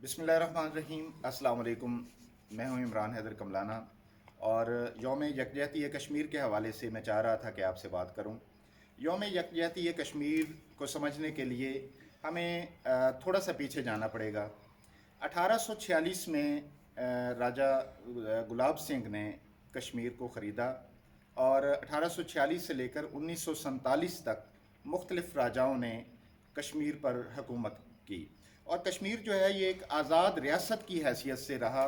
बिस्मिल्लाहिर्रहमानिर्रहीम। अस्सलाम वालेकुम। मैं हूं इमरान हैदर कमलाना और यौम यकजहती कश्मीर के हवाले से मैं चाह रहा था कि आपसे बात करूं। यौम यकजहती कश्मीर को समझने के लिए हमें थोड़ा सा पीछे जाना पड़ेगा। 1846 में राजा गुलाब सिंह ने कश्मीर को ख़रीदा और 1846 से लेकर 1947 तक मुख्तलिफ़ राजाओं ने कश्मीर पर हुकूमत की और कश्मीर जो है ये एक आज़ाद रियासत की हैसियत से रहा।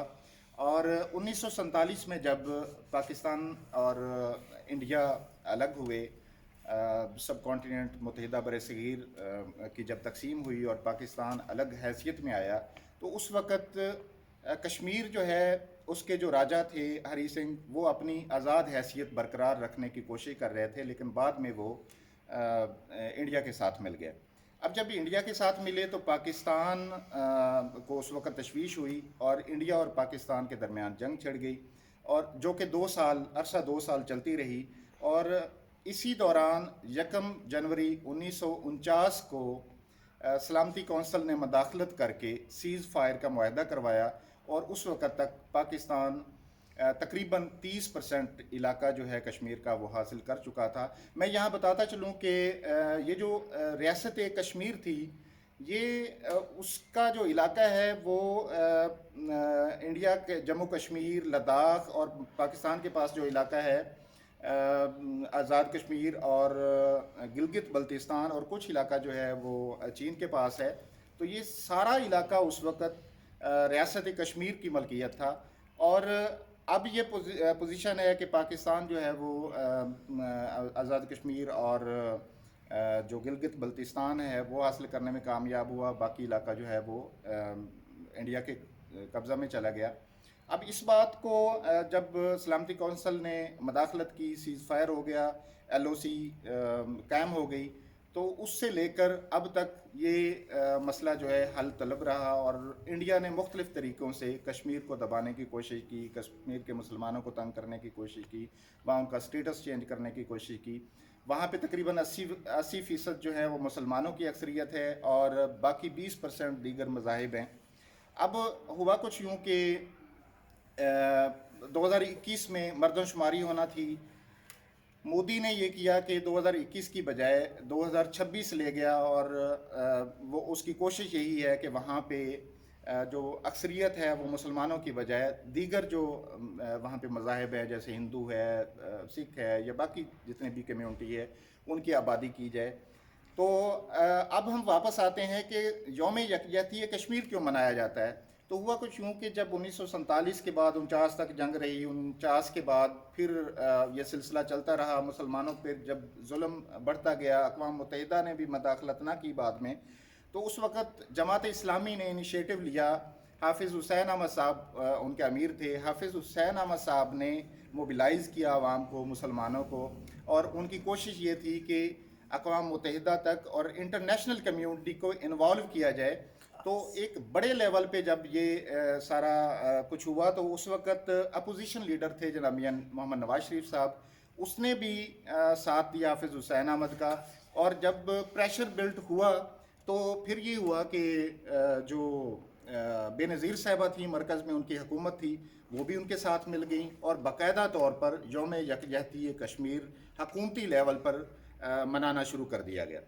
और 1947 में जब पाकिस्तान और इंडिया अलग हुए, सब कॉन्टिनेंट मुत्तहिदा बर-ए-सग़ीर की जब तकसीम हुई और पाकिस्तान अलग हैसियत में आया, तो उस वक़्त कश्मीर जो है उसके जो राजा थे हरी सिंह, वो अपनी आज़ाद हैसियत बरकरार रखने की कोशिश कर रहे थे, लेकिन बाद में वो इंडिया के साथ मिल गए। अब जब इंडिया के साथ मिले तो पाकिस्तान को उस वक़्त तशवीश हुई और इंडिया और पाकिस्तान के दरमियान जंग छिड़ गई, और जो कि 2 साल चलती रही। और इसी दौरान 1 जनवरी 1949 को सलामती कौंसल ने मदाखलत करके सीज़ फायर का मुआहदा करवाया और उस वक़्त तक पाकिस्तान तकरीबन 30% इलाका जो है कश्मीर का वो हासिल कर चुका था। मैं यहाँ बताता चलूँ कि ये जो रियासत कश्मीर थी, ये उसका जो इलाका है वो इंडिया के जम्मू कश्मीर, लद्दाख और पाकिस्तान के पास जो इलाका है आज़ाद कश्मीर और गिलगित बल्तिस्तान और कुछ इलाका जो है वो चीन के पास है। तो ये सारा इलाका उस वक़्त रियासत कश्मीर की मलकियत था। और अब ये पोजीशन है कि पाकिस्तान जो है वो आज़ाद कश्मीर और जो गिलगित बल्तिस्तान है वो हासिल करने में कामयाब हुआ, बाकी इलाका जो है वो इंडिया के कब्ज़ा में चला गया। अब इस बात को जब सलामती कौंसल ने मदाखलत की, सीज़ फायर हो गया, LOC कायम हो गई, तो उससे लेकर अब तक ये मसला जो है हल तलब रहा और इंडिया ने मुख्तलिफ़ तरीक़ों से कश्मीर को दबाने की कोशिश की, कश्मीर के मुसलमानों को तंग करने की कोशिश की, वहाँ उनका स्टेटस चेंज करने की कोशिश की। वहाँ पे तकरीबन 80% जो है वो मुसलमानों की अक्सरियत है और बाकी 20% दीगर मज़ाहिब हैं। अब हुआ कुछ यूँ कि 2021 में मरदमशुमारी होना थी। मोदी ने ये किया कि 2021 की बजाय 2026 ले गया और वो उसकी कोशिश यही है कि वहाँ पे जो अक्सरियत है वो मुसलमानों की बजाय दीगर जो वहाँ पे मज़ाहिब है, जैसे हिंदू है, सिख है या बाकी जितने भी कम्यूनिटी है, उनकी आबादी की जाए। तो अब हम वापस आते हैं कि यौम यकजहती कश्मीर क्यों मनाया जाता है। तो हुआ कुछ यूँ कि जब 1947 के बाद 49 तक जंग रही, 49 के बाद फिर ये सिलसिला चलता रहा, मुसलमानों पर जब जुल्म बढ़ता गया, अक़वाम मुत्तहिदा ने भी मदाखलत ना की बाद में, तो उस वक़्त जमात इस्लामी ने इनिशिएटिव लिया। हाफिज़ हुसैन अहमद साहब उनके अमीर थे। हाफिज़ हुसैन अहमद साहब ने मोबिलाइज़ किया आवाम को, मुसलमानों को, और उनकी कोशिश ये थी कि अक़वाम मुत्तहिदा तक और इंटरनेशनल कम्यूनिटी को इन्वॉल्व किया जाए। तो एक बड़े लेवल पे जब ये सारा कुछ हुआ, तो उस वक़्त अपोजिशन लीडर थे जनाब मियां मोहम्मद नवाज शरीफ साहब, उसने भी साथ दिया हाफिज़ हुसैन अहमद का। और जब प्रेशर बिल्ट हुआ तो फिर ये हुआ कि जो बेनज़ीर साहिबा थी, मरकज़ में उनकी हुकूमत थी, वो भी उनके साथ मिल गई और बाकायदा तौर पर यौम यकजहती कश्मीर हकूमती लेवल पर मनाना शुरू कर दिया गया।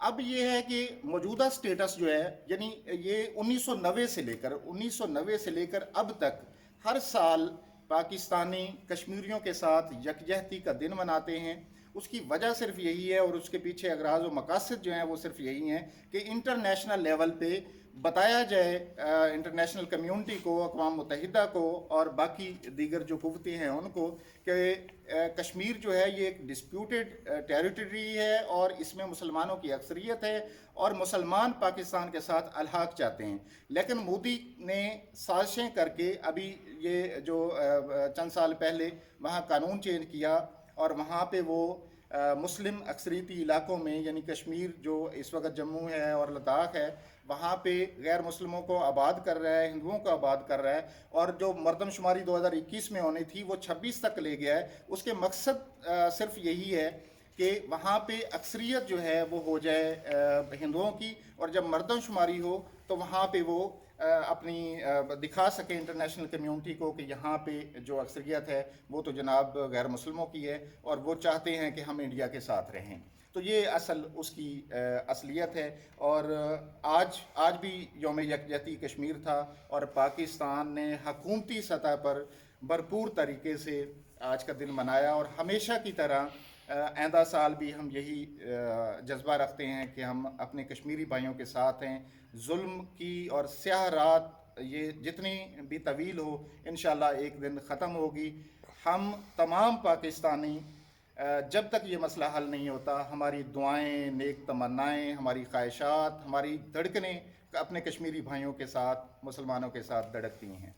अब ये है कि मौजूदा स्टेटस जो है, यानी ये 1990 से लेकर अब तक हर साल पाकिस्तानी कश्मीरियों के साथ यकजहती का दिन मनाते हैं। उसकी वजह सिर्फ यही है और उसके पीछे अगराज़ व मकासद जो हैं वो सिर्फ यही हैं कि इंटरनेशनल लेवल पे बताया जाए इंटरनेशनल कम्यूनिटी को, अक़वाम मुत्तहिदा को और बाकी दीगर जो क़ुव्वतें हैं उनको, कि कश्मीर जो है ये एक डिस्प्यूटेड टेरिटरी है और इसमें मुसलमानों की अक्सरियत है और मुसलमान पाकिस्तान के साथ अलहाक चाहते हैं। लेकिन मोदी ने साजिशें करके अभी ये जो चंद साल पहले वहाँ कानून चेंज किया और वहाँ पे वो मुस्लिम अक्सरियती इलाकों में, यानी कश्मीर जो इस वक्त जम्मू है और लद्दाख है, वहाँ पे गैर मुस्लिमों को आबाद कर रहा है, हिंदुओं को आबाद कर रहा है। और जो मरदमशुमारी 2021 में होनी थी वो 26 तक ले गया है। उसके मकसद सिर्फ यही है कि वहाँ पे अक्सरियत जो है वो हो जाए हिंदुओं की, और जब मरदमशुमारी हो तो वहाँ पे वो دکھا سکیں انٹرنیشنل کمیونٹی کو کہ یہاں پہ جو اکثریت ہے وہ تو جناب غیر مسلموں کی ہے اور وہ چاہتے ہیں کہ ہم انڈیا کے ساتھ رہیں. تو یہ اصل اس کی اصلیت ہے. اور آج بھی یوم یکجہتی کشمیر تھا اور پاکستان نے حکومتی سطح پر بھرپور طریقے سے آج کا دن منایا. اور ہمیشہ کی طرح آئندہ سال بھی ہم یہی جذبہ رکھتے ہیں کہ ہم اپنے کشمیری بھائیوں کے ساتھ ہیں. ظلم کی اور سیاہ رات یہ جتنی بھی طویل ہو انشاءاللہ ایک دن ختم ہوگی. ہم تمام پاکستانی جب تک یہ مسئلہ حل نہیں ہوتا ہماری دعائیں، نیک تمنائیں، ہماری خواہشات، ہماری دھڑکنیں اپنے کشمیری بھائیوں کے ساتھ، مسلمانوں کے ساتھ دھڑکتی ہیں.